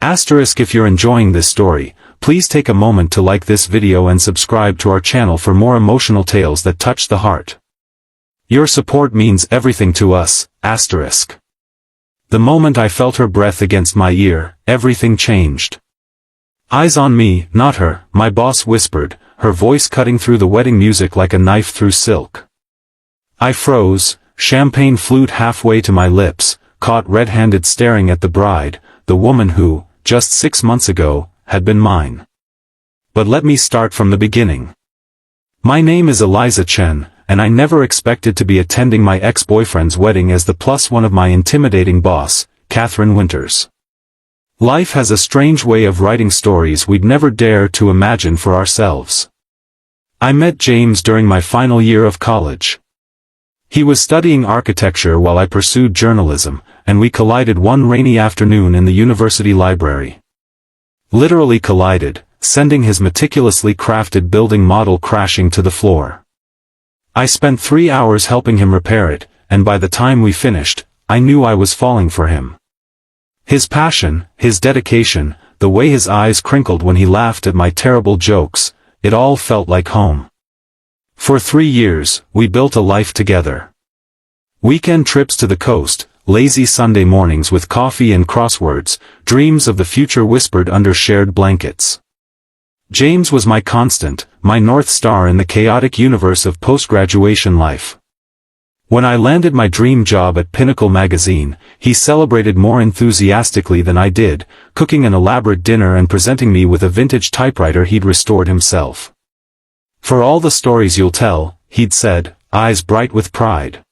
If you're enjoying this story, please take a moment to like this video and subscribe to our channel for more emotional tales that touch the heart. Your support means everything to us. The moment I felt her breath against my ear, everything changed. Eyes on me, not her, my boss whispered, her voice cutting through the wedding music like a knife through silk. I froze, champagne flute halfway to my lips, caught red-handed staring at the bride, the woman who, just 6 months ago, had been mine. But let me start from the beginning. My name is Eliza Chen, and I never expected to be attending my ex-boyfriend's wedding as the +1 of my intimidating boss, Catherine Winters. Life has a strange way of writing stories we'd never dare to imagine for ourselves. I met James during my final year of college. He was studying architecture while I pursued journalism, and we collided one rainy afternoon in the university library. Literally collided, sending his meticulously crafted building model crashing to the floor. I spent 3 hours helping him repair it, and by the time we finished, I knew I was falling for him. His passion, his dedication, the way his eyes crinkled when he laughed at my terrible jokes, it all felt like home. For 3 years, we built a life together. Weekend trips to the coast, lazy Sunday mornings with coffee and crosswords, dreams of the future whispered under shared blankets. James was my constant, my North Star in the chaotic universe of post-graduation life. When I landed my dream job at Pinnacle magazine, he celebrated more enthusiastically than I did, cooking an elaborate dinner and presenting me with a vintage typewriter he'd restored himself. "For all the stories you'll tell," he'd said, eyes bright with pride.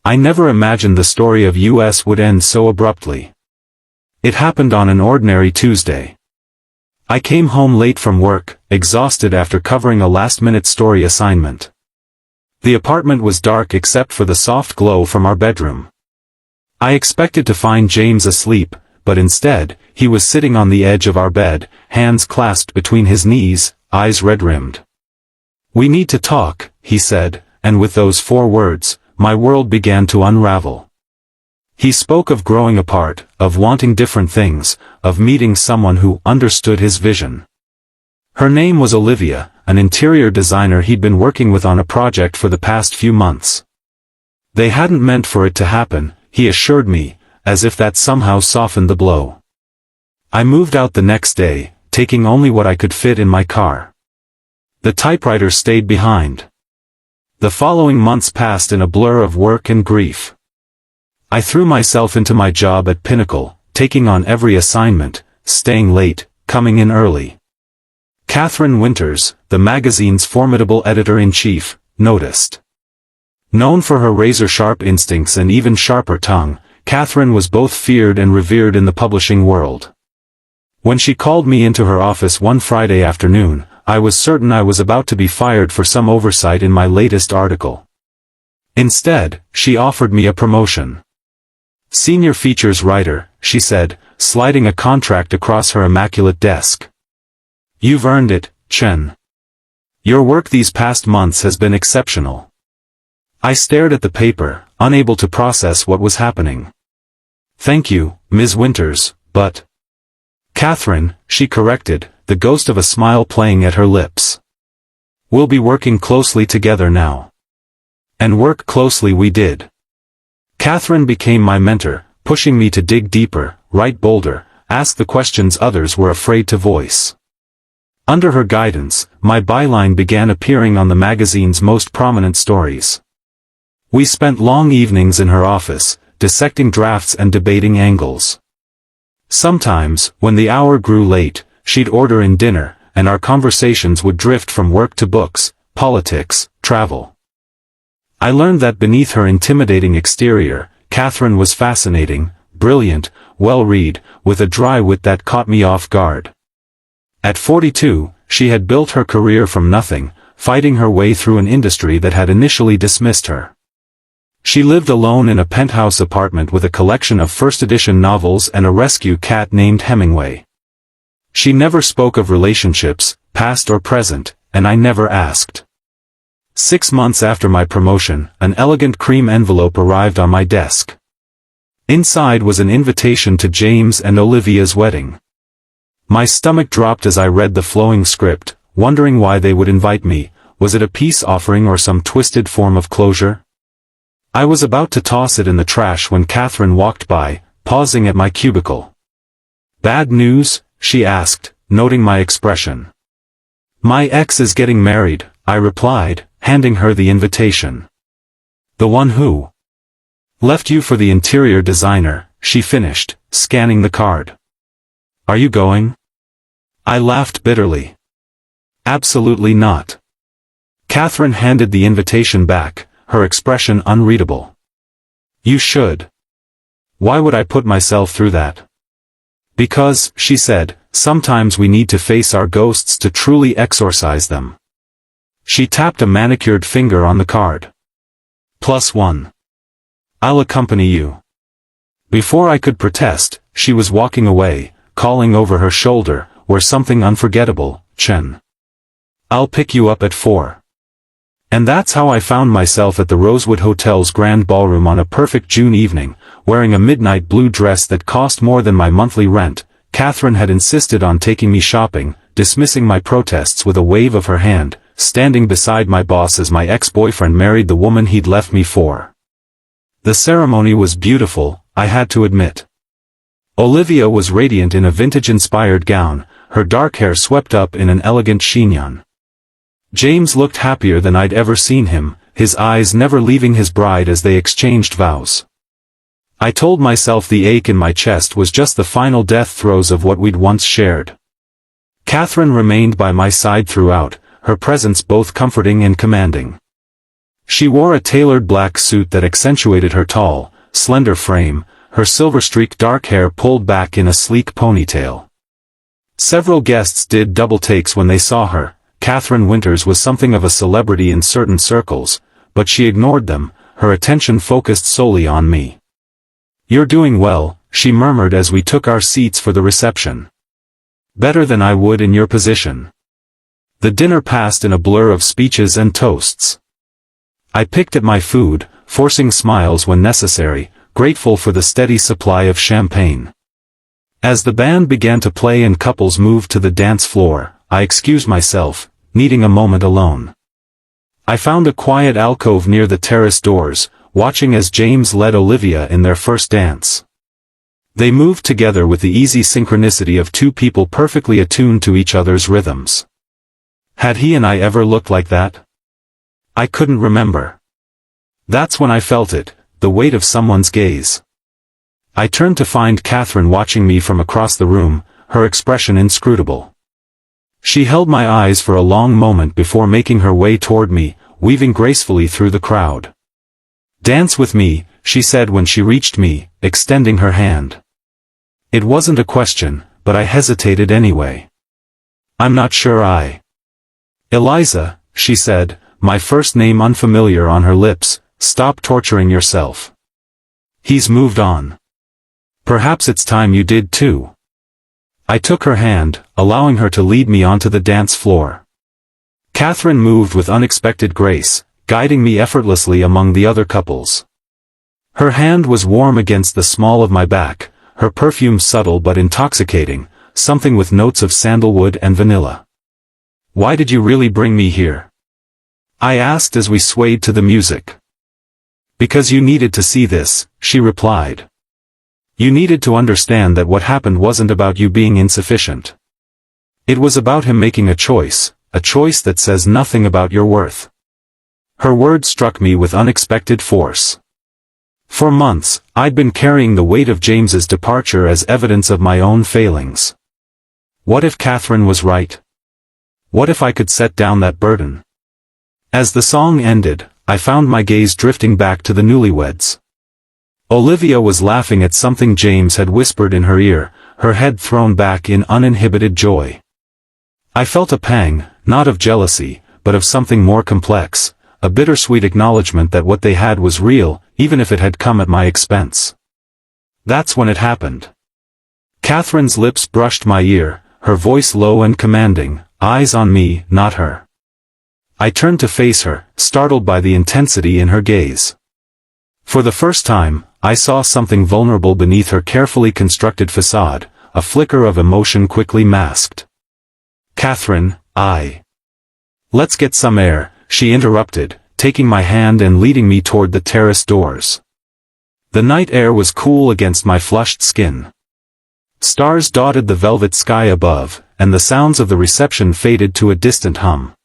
I never imagined the story of us would end so abruptly. It happened on an ordinary Tuesday. I came home late from work, exhausted after covering a last-minute story assignment. The apartment was dark except for the soft glow from our bedroom. I expected to find James asleep, but instead, he was sitting on the edge of our bed, hands clasped between his knees, eyes red-rimmed. "We need to talk," he said, and with those 4 words, my world began to unravel. He spoke of growing apart, of wanting different things, of meeting someone who understood his vision. Her name was Olivia, an interior designer he'd been working with on a project for the past few months. They hadn't meant for it to happen, he assured me, as if that somehow softened the blow. I moved out the next day, taking only what I could fit in my car. The typewriter stayed behind. The following months passed in a blur of work and grief. I threw myself into my job at Pinnacle, taking on every assignment, staying late, coming in early. Catherine Winters, the magazine's formidable editor-in-chief, noticed. Known for her razor-sharp instincts and even sharper tongue, Catherine was both feared and revered in the publishing world. When she called me into her office one Friday afternoon, I was certain I was about to be fired for some oversight in my latest article. Instead, she offered me a promotion. "Senior features writer," she said, sliding a contract across her immaculate desk. "You've earned it, Chen. Your work these past months has been exceptional." I stared at the paper, unable to process what was happening. "Thank you, Ms. Winters, but—" "Catherine," she corrected, the ghost of a smile playing at her lips. "We'll be working closely together now." And work closely we did. Catherine became my mentor, pushing me to dig deeper, write bolder, ask the questions others were afraid to voice. Under her guidance, my byline began appearing on the magazine's most prominent stories. We spent long evenings in her office, dissecting drafts and debating angles. Sometimes, when the hour grew late, she'd order in dinner, and our conversations would drift from work to books, politics, travel. I learned that beneath her intimidating exterior, Catherine was fascinating, brilliant, well-read, with a dry wit that caught me off guard. At 42, she had built her career from nothing, fighting her way through an industry that had initially dismissed her. She lived alone in a penthouse apartment with a collection of first-edition novels and a rescue cat named Hemingway. She never spoke of relationships, past or present, and I never asked. 6 months after my promotion, an elegant cream envelope arrived on my desk. Inside was an invitation to James and Olivia's wedding. My stomach dropped as I read the flowing script, wondering why they would invite me. Was it a peace offering or some twisted form of closure? I was about to toss it in the trash when Catherine walked by, pausing at my cubicle. "Bad news?" she asked, noting my expression. "My ex is getting married," I replied, handing her the invitation. "The one who left you for the interior designer," she finished, scanning the card. "Are you going?" I laughed bitterly. "Absolutely not." Catherine handed the invitation back, her expression unreadable. "You should." "Why would I put myself through that?" "Because," she said, "sometimes we need to face our ghosts to truly exorcise them." She tapped a manicured finger on the card. +1. "I'll accompany you." Before I could protest, she was walking away, calling over her shoulder, "We're something unforgettable, Chen. I'll pick you up at 4. And that's how I found myself at the Rosewood Hotel's grand ballroom on a perfect June evening, wearing a midnight blue dress that cost more than my monthly rent. Catherine had insisted on taking me shopping, dismissing my protests with a wave of her hand, standing beside my boss as my ex-boyfriend married the woman he'd left me for. The ceremony was beautiful, I had to admit. Olivia was radiant in a vintage-inspired gown, her dark hair swept up in an elegant chignon. James looked happier than I'd ever seen him, his eyes never leaving his bride as they exchanged vows. I told myself the ache in my chest was just the final death throes of what we'd once shared. Catherine remained by my side throughout, her presence both comforting and commanding. She wore a tailored black suit that accentuated her tall, slender frame, her silver-streaked dark hair pulled back in a sleek ponytail. Several guests did double takes when they saw her. Catherine Winters was something of a celebrity in certain circles, but she ignored them, her attention focused solely on me. "You're doing well," she murmured as we took our seats for the reception. "Better than I would in your position." The dinner passed in a blur of speeches and toasts. I picked at my food, forcing smiles when necessary, grateful for the steady supply of champagne. As the band began to play and couples moved to the dance floor, I excused myself, needing a moment alone. I found a quiet alcove near the terrace doors, watching as James led Olivia in their first dance. They moved together with the easy synchronicity of two people perfectly attuned to each other's rhythms. Had he and I ever looked like that? I couldn't remember. That's when I felt it, the weight of someone's gaze. I turned to find Catherine watching me from across the room, her expression inscrutable. She held my eyes for a long moment before making her way toward me, weaving gracefully through the crowd. "Dance with me," she said when she reached me, extending her hand. It wasn't a question, but I hesitated anyway. "I'm not sure I." "Eliza," she said, my first name unfamiliar on her lips, "stop torturing yourself. He's moved on. Perhaps it's time you did too." I took her hand, allowing her to lead me onto the dance floor. Catherine moved with unexpected grace, guiding me effortlessly among the other couples. Her hand was warm against the small of my back, her perfume subtle but intoxicating, something with notes of sandalwood and vanilla. "Why did you really bring me here?" I asked as we swayed to the music. "Because you needed to see this," she replied. "You needed to understand that what happened wasn't about you being insufficient. It was about him making a choice that says nothing about your worth." Her words struck me with unexpected force. For months, I'd been carrying the weight of James's departure as evidence of my own failings. What if Catherine was right? What if I could set down that burden? As the song ended, I found my gaze drifting back to the newlyweds. Olivia was laughing at something James had whispered in her ear, her head thrown back in uninhibited joy. I felt a pang, not of jealousy, but of something more complex, a bittersweet acknowledgement that what they had was real, even if it had come at my expense. That's when it happened. Catherine's lips brushed my ear, her voice low and commanding, eyes on me, not her. I turned to face her, startled by the intensity in her gaze. For the first time, I saw something vulnerable beneath her carefully constructed facade, a flicker of emotion quickly masked. "Catherine, Let's get some air," she interrupted, taking my hand and leading me toward the terrace doors. The night air was cool against my flushed skin. Stars dotted the velvet sky above, and the sounds of the reception faded to a distant hum.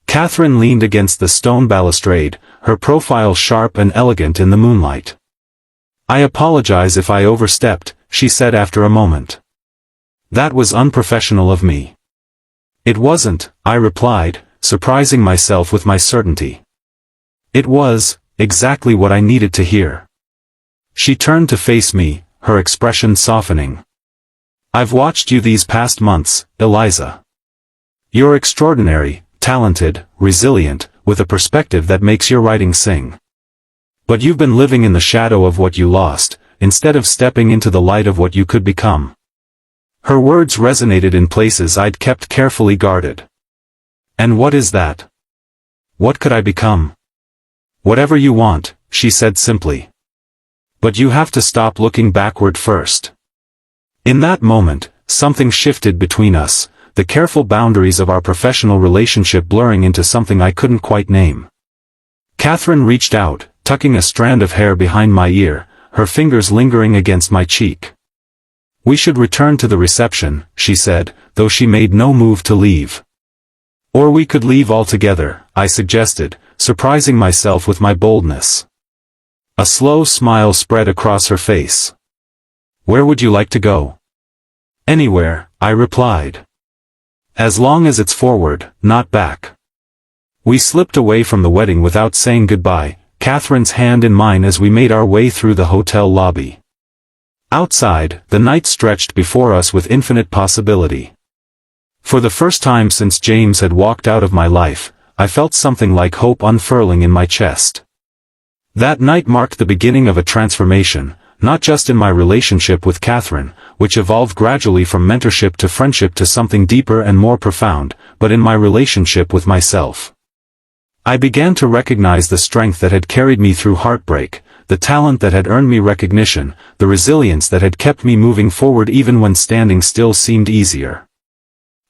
Catherine leaned against the stone balustrade, her profile sharp and elegant in the moonlight. "I apologize if I overstepped," she said after a moment. "That was unprofessional of me." "It wasn't," I replied, surprising myself with my certainty. "It was exactly what I needed to hear." She turned to face me, her expression softening. "I've watched you these past months, Eliza. You're extraordinary, talented, resilient, with a perspective that makes your writing sing. But you've been living in the shadow of what you lost, instead of stepping into the light of what you could become." Her words resonated in places I'd kept carefully guarded. "And what is that? What could I become?" "Whatever you want," she said simply. "But you have to stop looking backward first." In that moment, something shifted between us, the careful boundaries of our professional relationship blurring into something I couldn't quite name. Catherine reached out, tucking a strand of hair behind my ear, her fingers lingering against my cheek. "We should return to the reception," she said, though she made no move to leave. "Or we could leave altogether," I suggested, surprising myself with my boldness. A slow smile spread across her face. "Where would you like to go?" "Anywhere," I replied. "As long as it's forward, not back." We slipped away from the wedding without saying goodbye, Catherine's hand in mine as we made our way through the hotel lobby. Outside, the night stretched before us with infinite possibility. For the first time since James had walked out of my life, I felt something like hope unfurling in my chest. That night marked the beginning of a transformation, not just in my relationship with Catherine, which evolved gradually from mentorship to friendship to something deeper and more profound, but in my relationship with myself. I began to recognize the strength that had carried me through heartbreak, the talent that had earned me recognition, the resilience that had kept me moving forward even when standing still seemed easier.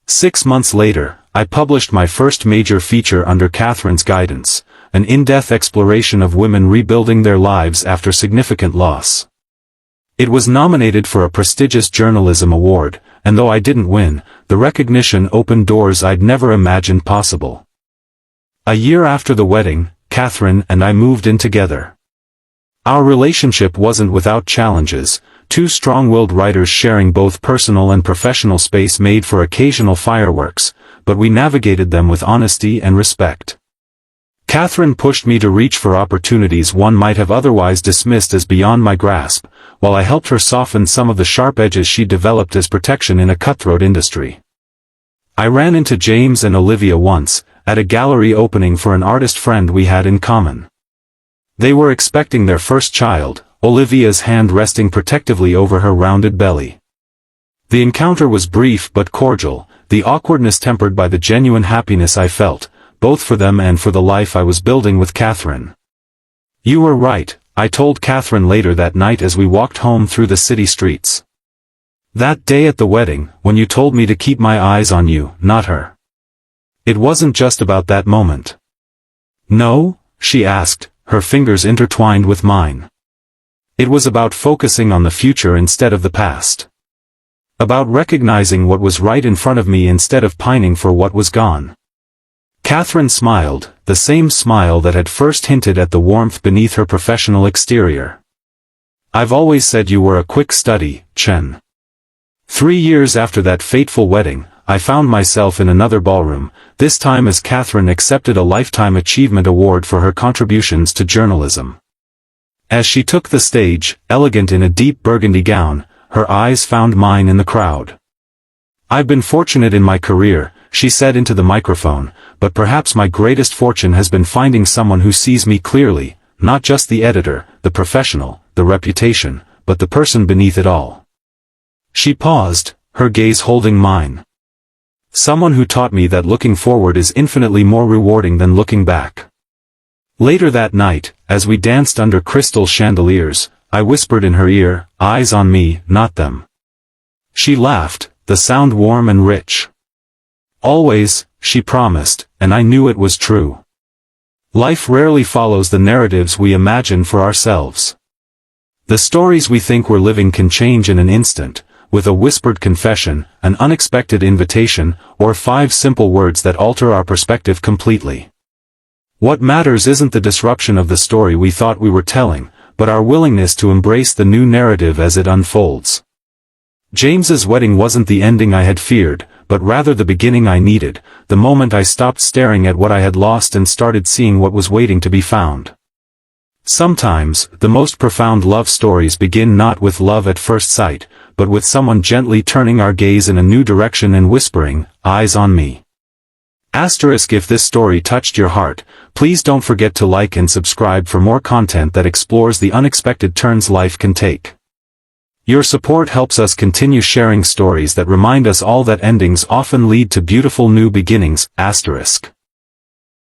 6 months later, I published my first major feature under Catherine's guidance, an in-depth exploration of women rebuilding their lives after significant loss. It was nominated for a prestigious journalism award, and though I didn't win, the recognition opened doors I'd never imagined possible. A year after the wedding, Catherine and I moved in together. Our relationship wasn't without challenges, two strong-willed writers sharing both personal and professional space made for occasional fireworks, but we navigated them with honesty and respect. Catherine pushed me to reach for opportunities one might have otherwise dismissed as beyond my grasp, while I helped her soften some of the sharp edges she developed as protection in a cutthroat industry. I ran into James and Olivia once, at a gallery opening for an artist friend we had in common. They were expecting their first child, Olivia's hand resting protectively over her rounded belly. The encounter was brief but cordial, the awkwardness tempered by the genuine happiness I felt, both for them and for the life I was building with Catherine. "You were right," I told Catherine later that night as we walked home through the city streets. "That day at the wedding, when you told me to keep my eyes on you, not her." "It wasn't just about that moment." "No?" she asked, her fingers intertwined with mine. "It was about focusing on the future instead of the past. About recognizing what was right in front of me instead of pining for what was gone." Catherine smiled, the same smile that had first hinted at the warmth beneath her professional exterior. "I've always said you were a quick study, Chen." 3 years after that fateful wedding, I found myself in another ballroom, this time as Catherine accepted a Lifetime Achievement Award for her contributions to journalism. As she took the stage, elegant in a deep burgundy gown, her eyes found mine in the crowd. "I've been fortunate in my career," she said into the microphone, "but perhaps my greatest fortune has been finding someone who sees me clearly, not just the editor, the professional, the reputation, but the person beneath it all." She paused, her gaze holding mine. "Someone who taught me that looking forward is infinitely more rewarding than looking back." Later that night, as we danced under crystal chandeliers, I whispered in her ear, "Eyes on me, not them." She laughed, the sound warm and rich. Always, she promised, and I knew it was true. Life rarely follows the narratives we imagine for ourselves. The stories we think we're living can change in an instant, with a whispered confession, an unexpected invitation, or 5 simple words that alter our perspective completely. What matters isn't the disruption of the story we thought we were telling, but our willingness to embrace the new narrative as it unfolds. James's wedding wasn't the ending I had feared, but rather the beginning I needed, the moment I stopped staring at what I had lost and started seeing what was waiting to be found. Sometimes, the most profound love stories begin not with love at first sight, but with someone gently turning our gaze in a new direction and whispering, "Eyes on me." If this story touched your heart, please don't forget to like and subscribe for more content that explores the unexpected turns life can take. Your support helps us continue sharing stories that remind us all that endings often lead to beautiful new beginnings.